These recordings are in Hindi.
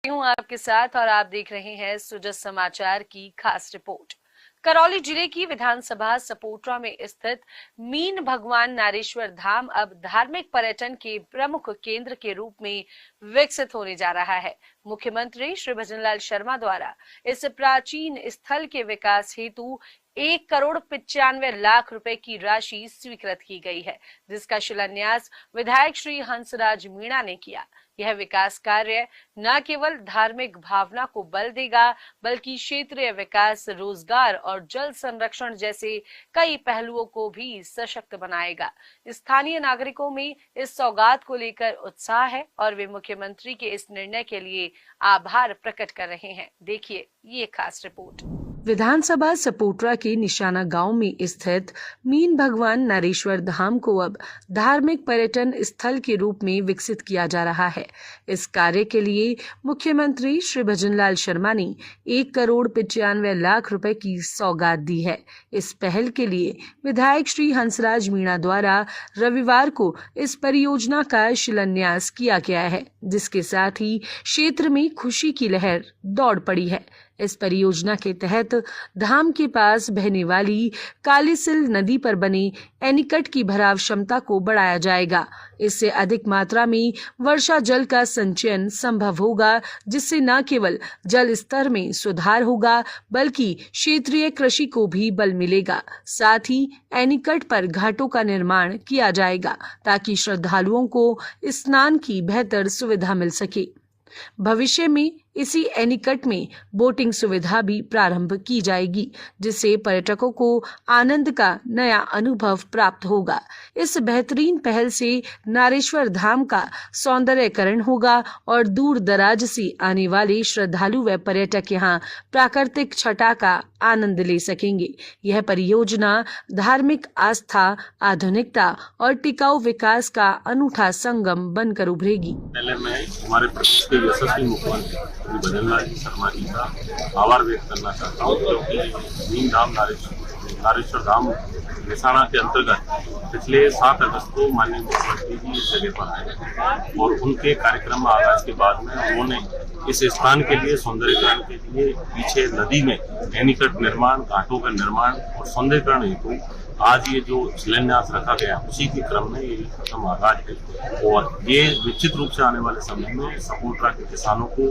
हूँ आपके साथ और आप देख रहे हैं सुजस समाचार की खास रिपोर्ट। करौली जिले की विधानसभा सपोटरा में स्थित मीन भगवान नारेश्वर धाम अब धार्मिक पर्यटन के प्रमुख केंद्र के रूप में विकसित होने जा रहा है। मुख्यमंत्री श्री भजनलाल शर्मा द्वारा इस प्राचीन स्थल के विकास हेतु 1,95,00,000 रुपए की राशि स्वीकृत की गई है, जिसका शिलान्यास विधायक श्री हंसराज मीणा ने किया। यह विकास कार्य न केवल धार्मिक भावना को बल देगा, बल्कि क्षेत्रीय विकास, रोजगार और जल संरक्षण जैसे कई पहलुओं को भी सशक्त बनाएगा। स्थानीय नागरिकों में इस सौगात को लेकर उत्साह है और वे मुख्यमंत्री के इस निर्णय के लिए आभार प्रकट कर रहे हैं। देखिए ये खास रिपोर्ट। विधानसभा सपोटरा के निशाना गांव में स्थित मीन भगवान नारेश्वर धाम को अब धार्मिक पर्यटन स्थल के रूप में विकसित किया जा रहा है। इस कार्य के लिए मुख्यमंत्री श्री भजनलाल शर्मा ने 1,95,00,000 रुपए की सौगात दी है। इस पहल के लिए विधायक श्री हंसराज मीणा द्वारा रविवार को इस परियोजना का शिलान्यास किया गया है, जिसके साथ ही क्षेत्र में खुशी की लहर दौड़ पड़ी है। इस परियोजना के तहत धाम के पास बहने वाली कालीसिल नदी पर बने एनीकट की भराव क्षमता को बढ़ाया जाएगा। इससे अधिक मात्रा में वर्षा जल का संचयन संभव होगा, जिससे न केवल जल स्तर में सुधार होगा, बल्कि क्षेत्रीय कृषि को भी बल मिलेगा। साथ ही एनीकट पर घाटों का निर्माण किया जाएगा, ताकि श्रद्धालुओं को स्नान की बेहतर सुविधा मिल सके। भविष्य में इसी एनीकट में बोटिंग सुविधा भी प्रारंभ की जाएगी, जिससे पर्यटकों को आनंद का नया अनुभव प्राप्त होगा। इस बेहतरीन पहल से नारेश्वर धाम का सौंदर्यीकरण होगा और दूर दराज से आने वाले श्रद्धालु व पर्यटक यहां प्राकृतिक छटा का आनंद ले सकेंगे। यह परियोजना धार्मिक आस्था, आधुनिकता और टिकाऊ विकास का अनूठा संगम बनकर उभरेगी। पहले मैं हमारे प्रदेश के यशस्वी मुख्यमंत्री भजनलाल शर्मा जी का आभार व्यक्त करना चाहता हूँ, क्योंकि मीन धाम नारेश्वर धाम मेहसाणा के अंतर्गत पिछले 7 अगस्त को माननीय मुख्यमंत्री जी इस जगह पर आए और उनके कार्यक्रम आगाज के बाद में उन्होंने इस स्थान के लिए सौंदर्यीकरण के लिए पीछे नदी में एनीकट निर्माण, घाटों का निर्माण और सौंदर्यीकरण हेतु आज ये जो शिलान्यास रखा गया, उसी के क्रम में ये प्रथम आगाज है और ये निश्चित रूप से आने वाले समय में सपोटरा के किसानों को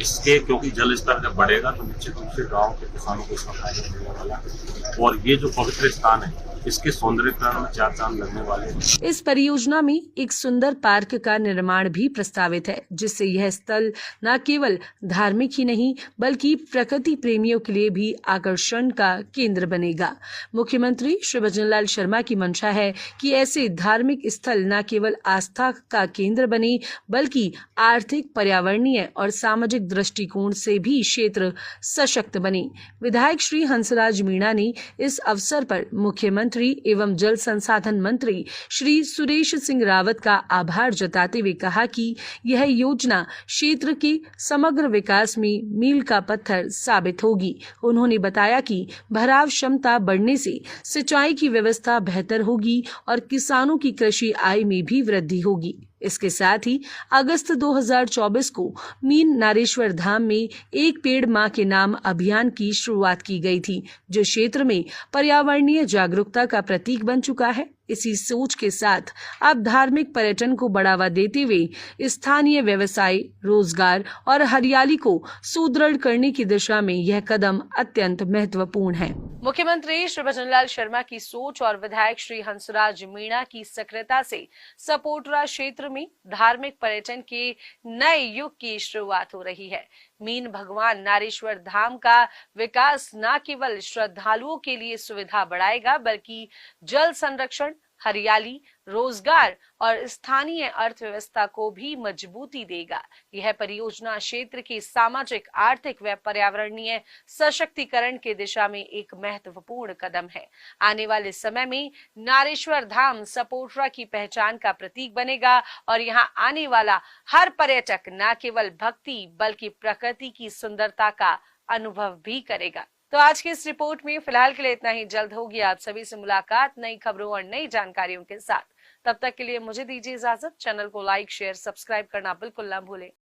इसके, क्योंकि जल स्तर जब बढ़ेगा तो निश्चित रूप से गांव के किसानों को इसका फायदा मिलने वाला है और ये जो पवित्र स्थान है इसके सौंदर्यीकरण में 4 चांद लगने वाले हैं। इस परियोजना में एक सुंदर पार्क का निर्माण भी प्रस्तावित है, जिससे यह स्थल न केवल धार्मिक ही नहीं बल्कि प्रकृति प्रेमियों के लिए भी आकर्षण का केंद्र बनेगा। मुख्यमंत्री श्री भजनलाल शर्मा की मंशा है कि ऐसे धार्मिक स्थल न केवल आस्था का केंद्र बने, बल्कि आर्थिक, पर्यावरणीय और सामाजिक दृष्टिकोण से भी क्षेत्र सशक्त बने। विधायक श्री हंसराज मीणा ने इस अवसर पर मुख्यमंत्री एवं जल संसाधन मंत्री श्री सुरेश सिंह रावत का आभार जताते हुए कहा कि यह योजना क्षेत्र के समग्र विकास में मील का पत्थर साबित होगी। उन्होंने बताया कि भराव क्षमता बढ़ने से सिंचाई की व्यवस्था बेहतर होगी और किसानों की कृषि आय में भी वृद्धि होगी। इसके साथ ही अगस्त 2024 को मीन नारेश्वर धाम में एक पेड़ मां के नाम अभियान की शुरुआत की गई थी, जो क्षेत्र में पर्यावरणीय जागरूकता का प्रतीक बन चुका है। इसी सोच के साथ अब धार्मिक पर्यटन को बढ़ावा देते हुए स्थानीय व्यवसाय, रोजगार और हरियाली को सुदृढ़ करने की दिशा में यह कदम अत्यंत महत्वपूर्ण है। मुख्यमंत्री श्री भजनलाल शर्मा की सोच और विधायक श्री हंसराज मीणा की सक्रियता से सपोटरा क्षेत्र में धार्मिक पर्यटन के नए युग की शुरुआत हो रही है। मीन भगवान नारेश्वर धाम का विकास न केवल श्रद्धालुओं के लिए सुविधा बढ़ाएगा, बल्कि जल संरक्षण, हरियाली, रोजगार और स्थानीय अर्थव्यवस्था को भी मजबूती देगा। यह परियोजना क्षेत्र के सामाजिक, आर्थिक व पर्यावरणीय सशक्तिकरण की दिशा में एक महत्वपूर्ण कदम है। आने वाले समय में नारेश्वर धाम सपोटरा की पहचान का प्रतीक बनेगा और यहाँ आने वाला हर पर्यटक न केवल भक्ति बल्कि प्रकृति की सुंदरता का अनुभव भी करेगा। तो आज की इस रिपोर्ट में फिलहाल के लिए इतना ही। जल्द होगी आप सभी से मुलाकात नई खबरों और नई जानकारियों के साथ। तब तक के लिए मुझे दीजिए इजाजत। चैनल को लाइक, शेयर, सब्सक्राइब करना बिल्कुल ना भूलें।